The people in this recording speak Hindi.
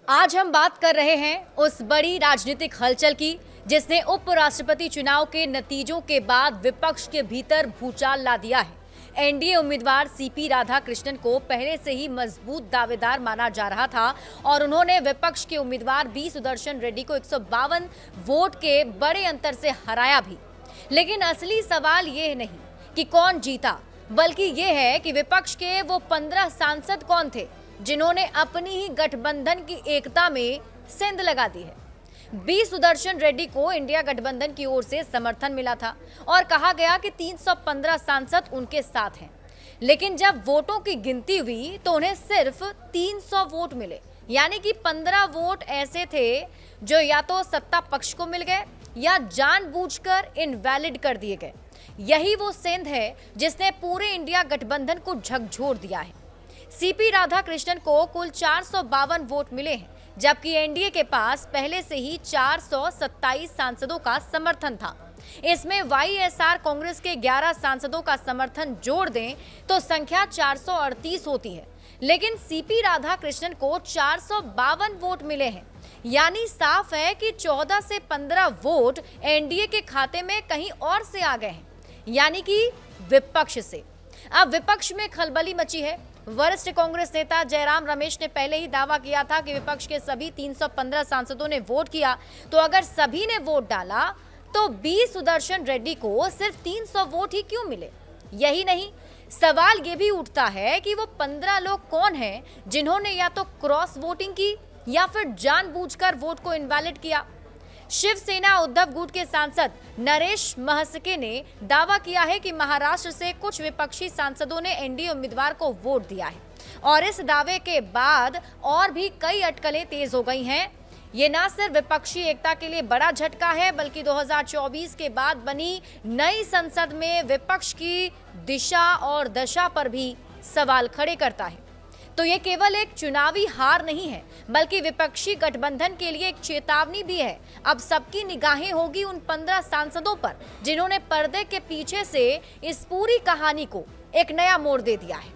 आज हम बात कर रहे हैं उस बड़ी राजनीतिक हलचल की जिसने उपराष्ट्रपति चुनाव के नतीजों के बाद विपक्ष के भीतर भूचाल ला दिया है। एनडीए उम्मीदवार सीपी राधाकृष्णन को पहले से ही मजबूत दावेदार माना जा रहा था और उन्होंने विपक्ष के उम्मीदवार बी सुदर्शन रेड्डी को 152 वोट के बड़े अंतर से हराया भी। लेकिन असली सवाल ये नहीं कि कौन जीता, बल्कि ये है कि विपक्ष के वो 15 सांसद कौन थे जिन्होंने अपनी ही गठबंधन की एकता में सेंध लगा दी है। बी सुदर्शन रेड्डी को इंडिया गठबंधन की ओर से समर्थन मिला था और कहा गया कि 315 सांसद उनके साथ हैं। लेकिन जब वोटों की गिनती हुई तो उन्हें सिर्फ 300 वोट मिले, यानी कि 15 वोट ऐसे थे जो या तो सत्ता पक्ष को मिल गए या जानबूझकर इनवैलिड कर दिए गए। यही वो सेंध है जिसने पूरे इंडिया गठबंधन को झकझोर दिया है। सीपी राधाकृष्णन को कुल 452 वोट मिले हैं, जबकि एनडीए के पास पहले से ही 427 सांसदों का समर्थन था। इसमें वाईएसआर कांग्रेस के 11 सांसदों का समर्थन जोड़ दें तो संख्या 438 होती है। लेकिन सीपी राधाकृष्णन को 452 वोट मिले हैं, यानी साफ है कि 14 से 15 वोट एनडीए के खाते में कहीं और से आ गए हैं, यानी कि विपक्ष से। अब विपक्ष में खलबली मची है। वरिष्ठ कांग्रेस नेता जयराम रमेश ने पहले ही दावा किया था कि विपक्ष के सभी 315 सांसदों ने वोट किया, तो अगर सभी ने वोट डाला तो बी सुदर्शन रेड्डी को सिर्फ 300 वोट ही क्यों मिले। यही नहीं, सवाल ये भी उठता है कि वो 15 लोग कौन हैं जिन्होंने या तो क्रॉस वोटिंग की या फिर जानबूझकर वोट को इनवैलिड किया। शिवसेना उद्धव गुट के सांसद नरेश महसके ने दावा किया है कि महाराष्ट्र से कुछ विपक्षी सांसदों ने एनडीए उम्मीदवार को वोट दिया है और इस दावे के बाद और भी कई अटकलें तेज हो गई हैं। ये न सिर्फ विपक्षी एकता के लिए बड़ा झटका है, बल्कि 2024 के बाद बनी नई संसद में विपक्ष की दिशा और दशा पर भी सवाल खड़े करता है। तो ये केवल एक चुनावी हार नहीं है, बल्कि विपक्षी गठबंधन के लिए एक चेतावनी भी है। अब सबकी निगाहें होगी उन 15 सांसदों पर जिन्होंने पर्दे के पीछे से इस पूरी कहानी को एक नया मोड़ दे दिया है।